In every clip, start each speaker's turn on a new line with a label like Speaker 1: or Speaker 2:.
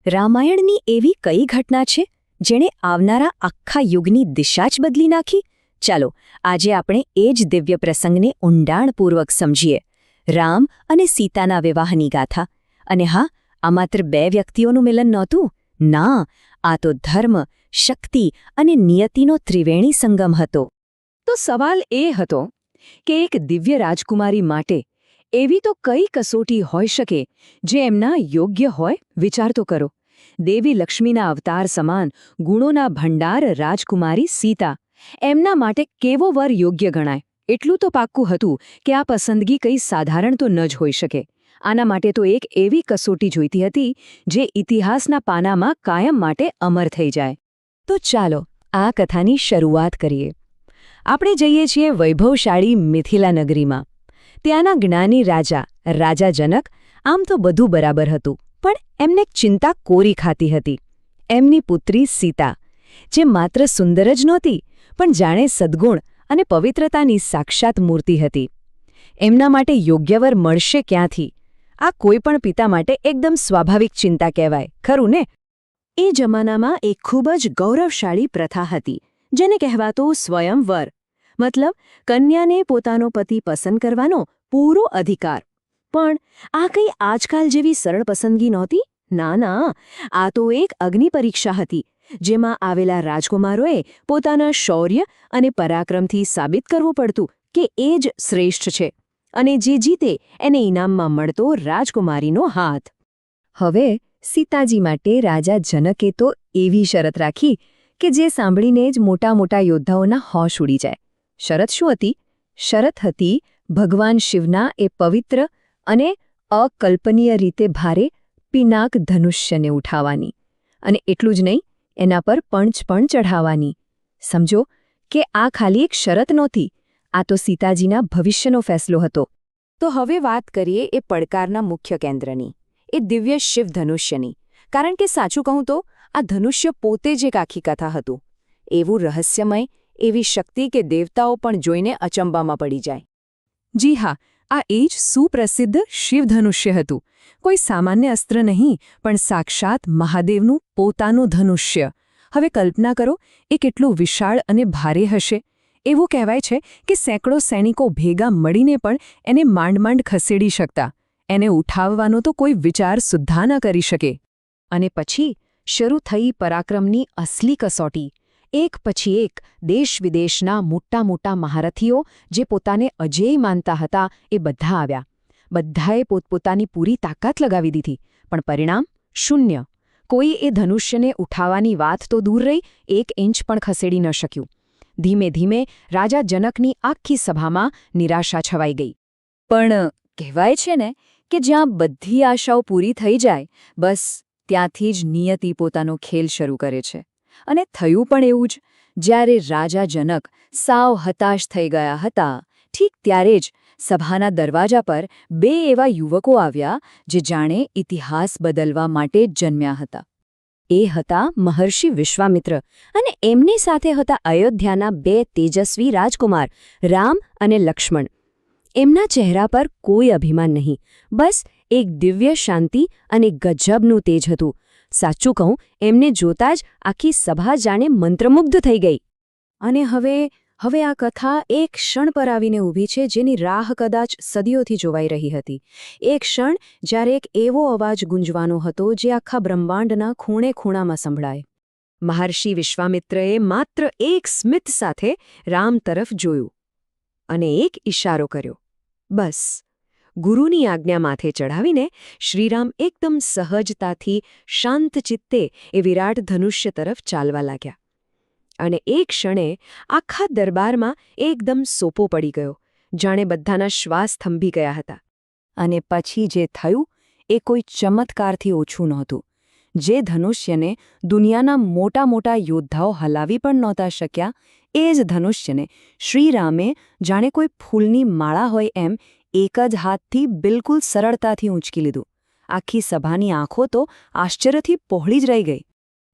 Speaker 1: રામાયણની એવી કઈ ઘટના છે જેણે આવનારા આખા યુગની દિશા જ બદલી નાખી? ચાલો આજે આપણે એ જ દિવ્ય પ્રસંગને ઊંડાણપૂર્વક સમજીએ. રામ અને સીતાના વિવાહની ગાથા. અને હા, આ માત્ર બે વ્યક્તિઓનું મિલન નહોતું. ના, આ તો ધર્મ, શક્તિ અને નિયતિનો ત્રિવેણી સંગમ હતો.
Speaker 2: તો સવાલ એ હતો કે એક દિવ્ય રાજકુમારી માટે એવી તો કઈ કસોટી હોઈ શકે જે એમના યોગ્ય હોય? વિચાર તો કરો. દેવી લક્ષ્મીના અવતાર સમાન ગુણોના ભંડાર રાજકુમારી સીતા, એમના માટે કેવો વર યોગ્ય ગણાય? એટલું તો પાક્કું હતું કે આ પસંદગી કંઈ સાધારણ તો ન જ હોઈ શકે. આના માટે તો એક એવી કસોટી જોઈતી હતી જે ઇતિહાસના પાનામાં કાયમ માટે અમર થઈ જાય. તો ચાલો આ કથાની શરૂઆત કરીએ. આપણે જઈએ છીએ વૈભવશાળી મિથિલા નગરીમાં. ત્યાંના જ્ઞાની રાજા જનક. આમ તો બધું બરાબર હતું, પણ એમને એક ચિંતા કોરી ખાતી હતી. એમની પુત્રી સીતા, જે માત્ર સુંદર જ નહોતી, પણ જાણે સદ્ગુણ અને પવિત્રતાની સાક્ષાત મૂર્તિ હતી. એમના માટે યોગ્ય વર મળશે ક્યાંથી? આ કોઈ પણ પિતા માટે એકદમ સ્વાભાવિક ચિંતા કહેવાય, ખરું ને? એ જમાનામાં એક ખૂબ જ ગૌરવશાળી પ્રથા હતી, જેને કહેવાતો સ્વયંવર. મતલબ કન્યાને પોતાનો પતિ પસંદ કરવાનો પૂરો અધિકાર. પણ આ કંઈ આજકાલ જેવી સરળ પસંદગી નહોતી. ના, આ તો એક અગ્નિ પરીક્ષા હતી, જેમાં આવેલા રાજકુમારોએ પોતાના શૌર્ય અને પરાક્રમથી સાબિત કરવું પડતું કે એ જ શ્રેષ્ઠ છે, અને જે જીતે એને ઇનામમાં મળતો રાજકુમારીનો હાથ. હવે સીતાજી માટે રાજા જનકે તો એવી શરત રાખી કે જે સાંભળીને જ મોટા મોટા યોદ્ધાઓના હોશ ઉડી જાય. શરત શું હતી? શરત હતી ભગવાન શિવના એ પવિત્ર અને અકલ્પનીય રીતે ભારે પિનાક ધનુષ્યને ઉઠાવવાની. અને એટલું જ નહીં, એના પર પંચ પણ ચઢાવવાની. સમજો કે આ ખાલી એક શરત નહોતી, આ તો સીતાજીના ભવિષ્યનો ફેસલો હતો. તો હવે વાત કરીએ એ પડકારના મુખ્ય કેન્દ્રની, એ દિવ્ય શિવ ધનુષ્યની. કારણ કે સાચું કહું તો આ ધનુષ્ય પોતે જ એક આખી કથા હતું. એવું રહસ્યમય, એવી શક્તિ કે દેવતાઓ પણ જોઈને અચંબામાં પડી જાય. જી હા, આ એ જ સુપ્રસિદ્ધ શિવધનુષ્ય હતું. કોઈ સામાન્ય અસ્ત્ર નહીં, પણ સાક્ષાત મહાદેવનું પોતાનું ધનુષ્ય. હવે કલ્પના કરો, એ કેટલું વિશાળ અને ભારે હશે. એવું કહેવાય છે કે સેંકડો સૈનિકો ભેગા મળીને પણ એને માંડ ખસેડી શકતા. એને ઉઠાવવાનો તો કોઈ વિચાર સુદ્ધા ન કરી શકે. અને પછી શરૂ થઈ પરાક્રમની અસલી કસોટી. એક પછી એક દેશ વિદેશના મોટા મહારથીઓ, જે પોતાને અજેય માનતા હતા, એ બધા આવ્યા. બધાએ પોતપોતાની પૂરી તાકાત લગાવી દીધી, પણ પરિણામ શૂન્ય. કોઈ એ ધનુષ્યને ઉઠાવવાની વાત તો દૂર રહી, 1 ઇંચ પણ ખસેડી ન શક્યું. ધીમે ધીમે રાજા જનકની આખી સભામાં નિરાશા છવાઈ ગઈ. પણ કહેવાય છે ને કે જ્યાં બધી આશાઓ પૂરી થઈ જાય, બસ ત્યાંથી જ નિયતિ પોતાનો ખેલ શરૂ કરે છે. અને થયું પણ એવું જ. જ્યારે રાજા જનક સાવ હતાશ થઈ ગયા હતા, ઠીક ત્યારે જ સભાના દરવાજા પર 2 એવા યુવકો આવ્યા જે જાણે ઇતિહાસ બદલવા માટે જ જન્મ્યા હતા. એ હતા મહર્ષિ વિશ્વામિત્ર, અને એમની સાથે હતા અયોધ્યાના 2 તેજસ્વી રાજકુમાર રામ અને લક્ષ્મણ. એમના ચહેરા પર કોઈ અભિમાન નહીં, બસ એક દિવ્ય શાંતિ અને ગજબનું તેજ હતું. સાચું કહું, એમને જોતા જ આખી સભા જાણે મંત્રમુગ્ધ થઈ ગઈ. અને હવે આ કથા એક ક્ષણ પર આવીને ઊભી છે જેની રાહ કદાચ સદીઓથી જોવાઈ રહી હતી. એક ક્ષણ જ્યારે એક એવો અવાજ ગુંજવાનો હતો જે આખા બ્રહ્માંડના ખૂણામાં સંભળાય. મહર્ષિ વિશ્વામિત્રએ માત્ર એક સ્મિત સાથે રામ તરફ જોયું અને એક ઇશારો કર્યો. બસ. ગુરુની આજ્ઞા માથે ચઢાવીને શ્રીરામ એકદમ સહજતાથી શાંત ચિત્તે એ વિરાટ ધનુષ્ય તરફ ચાલવા લાગ્યા. અને એ ક્ષણે આખા દરબારમાં એકદમ સોપો પડી ગયો, જાણે બધાના શ્વાસ થંભી ગયા હતા. અને પછી જે થયું એ કોઈ ચમત્કારથી ઓછું નહોતું. જે ધનુષ્યને દુનિયાના મોટા યોદ્ધાઓ હલાવી પણ નહોતા શક્યા, એ જ ધનુષ્યને શ્રીરામે જાણે કોઈ ફૂલની માળા હોય એમ એક જ હાથથી બિલકુલ સરળતાથી ઊંચકી લીધું. આખી સભાની આંખો તો આશ્ચર્યથી પહોળી જ રહી ગઈ.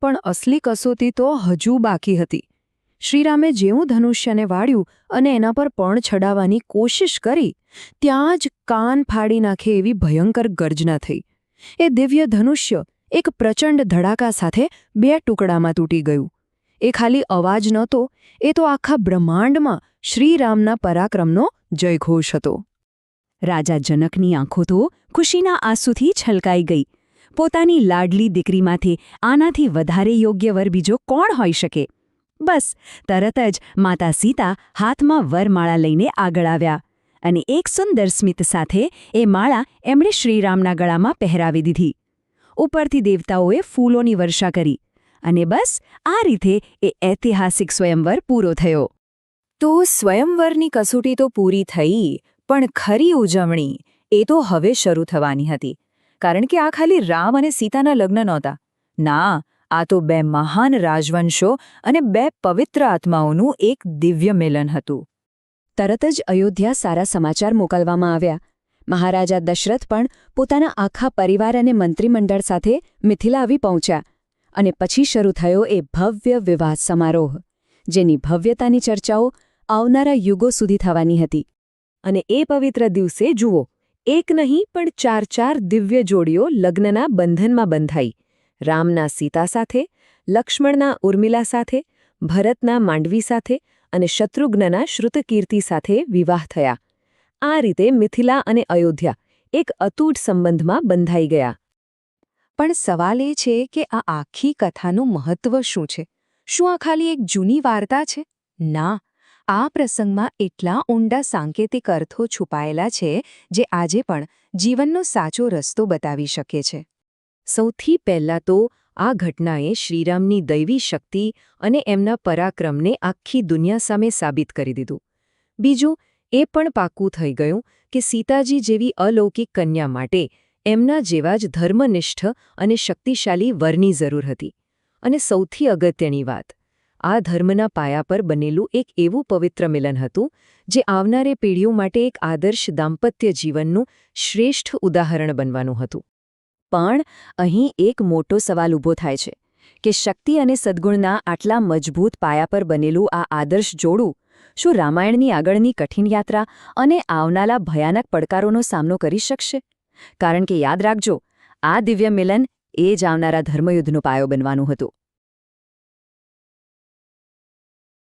Speaker 2: પણ અસલી કસોટી તો હજુ બાકી હતી. શ્રીરામે જેવું ધનુષ્યને વાળ્યું અને એના પર પર્ણ ચડાવવાની કોશિશ કરી, ત્યાં જ કાન ફાડી નાખે એવી ભયંકર ગર્જના થઈ. એ દિવ્ય ધનુષ્ય એક પ્રચંડ ધડાકા સાથે 2 ટુકડામાં તૂટી ગયું. એ ખાલી અવાજ નહોતો, એ તો આખા બ્રહ્માંડમાં શ્રીરામના પરાક્રમનો જયઘોષ હતો. રાજા જનકની આંખો તો ખુશીના આંસુથી છલકાઈ ગઈ. પોતાની લાડલી દીકરીમાંથી આનાથી વધારે યોગ્ય વર બીજો કોણ હોઈ શકે? બસ તરત જ માતા સીતા હાથમાં વરમાળા લઈને આગળ આવ્યા અને એક સુંદર સ્મિત સાથે એ માળા એમણે શ્રીરામના ગળામાં પહેરાવી દીધી. ઉપરથી દેવતાઓએ ફૂલોની વર્ષા કરી અને બસ આ રીતે એ ઐતિહાસિક સ્વયંવર પૂરો થયો.
Speaker 1: તો સ્વયંવરની કસોટી તો પૂરી થઈ, પણ ખરી ઉજવણી એ તો હવે શરૂ થવાની હતી. કારણ કે આ ખાલી રામ અને સીતાના લગ્ન નહોતા. ના, આ તો 2 મહાન રાજવંશો અને 2 પવિત્ર આત્માઓનું એક દિવ્ય મિલન હતું.
Speaker 2: તરત જ અયોધ્યા સારા સમાચાર મોકલવામાં આવ્યા. મહારાજા દશરથ પણ પોતાના આખા પરિવાર અને મંત્રીમંડળ સાથે મિથિલા આવી પહોંચ્યા અને પછી શરૂ થયો એ ભવ્ય વિવાહ સમારોહ, જેની ભવ્યતાની ચર્ચાઓ આવનારા યુગો સુધી થવાની હતી. અને એ પવિત્ર દિવસે જુઓ, એક નહીં પણ 4 દિવ્ય જોડીઓ લગ્નના બંધનમાં બંધાઈ. રામના સીતા સાથે, લક્ષ્મણના ઉર્મિલા સાથે, ભરતના માંડવી સાથે અને શત્રુઘ્નના શ્રુતકીર્તિ સાથે વિવાહ થયા. આ રીતે મિથિલા અને અયોધ્યા એક અતૂટ સંબંધમાં બંધાઈ ગયા. પણ સવાલ એ છે કે આ આખી કથાનું મહત્વ શું છે? શું આ ખાલી એક જૂની વાર્તા છે? ના, આ પ્રસંગમાં એટલા ઊંડા સાંકેતિક અર્થો છુપાયેલા છે જે આજે પણ જીવનનો સાચો રસ્તો બતાવી શકે છે. સૌથી પહેલાં તો આ ઘટનાએ શ્રીરામની દૈવી શક્તિ અને એમના પરાક્રમને આખી દુનિયા સામે સાબિત કરી દીધું. બીજું, એ પણ પાક્કું થઈ ગયું કે સીતાજી જેવી અલૌકિક કન્યા માટે એમના જેવા જ ધર્મનિષ્ઠ અને શક્તિશાળી વરની જરૂર હતી. અને સૌથી અગત્યની વાત, આ ધર્મના પાયા પર બનેલું એક એવું પવિત્ર મિલન હતું જે આવનારે પેઢીઓ માટે એક આદર્શ દાંપત્ય જીવનનું શ્રેષ્ઠ ઉદાહરણ બનવાનું હતું. પણ અહીં એક મોટો સવાલ ઊભો થાય છે કે શક્તિ અને સદ્ગુણના આટલા મજબૂત પાયા પર બનેલું આ આદર્શ જોડું શું રામાયણની આગળની કઠિન યાત્રા અને આવનારા ભયાનક પડકારોનો સામનો કરી શકશે? કારણ કે યાદ રાખજો, આ દિવ્ય મિલન એ જ આવનારા ધર્મયુદ્ધનો પાયો બનવાનું હતું.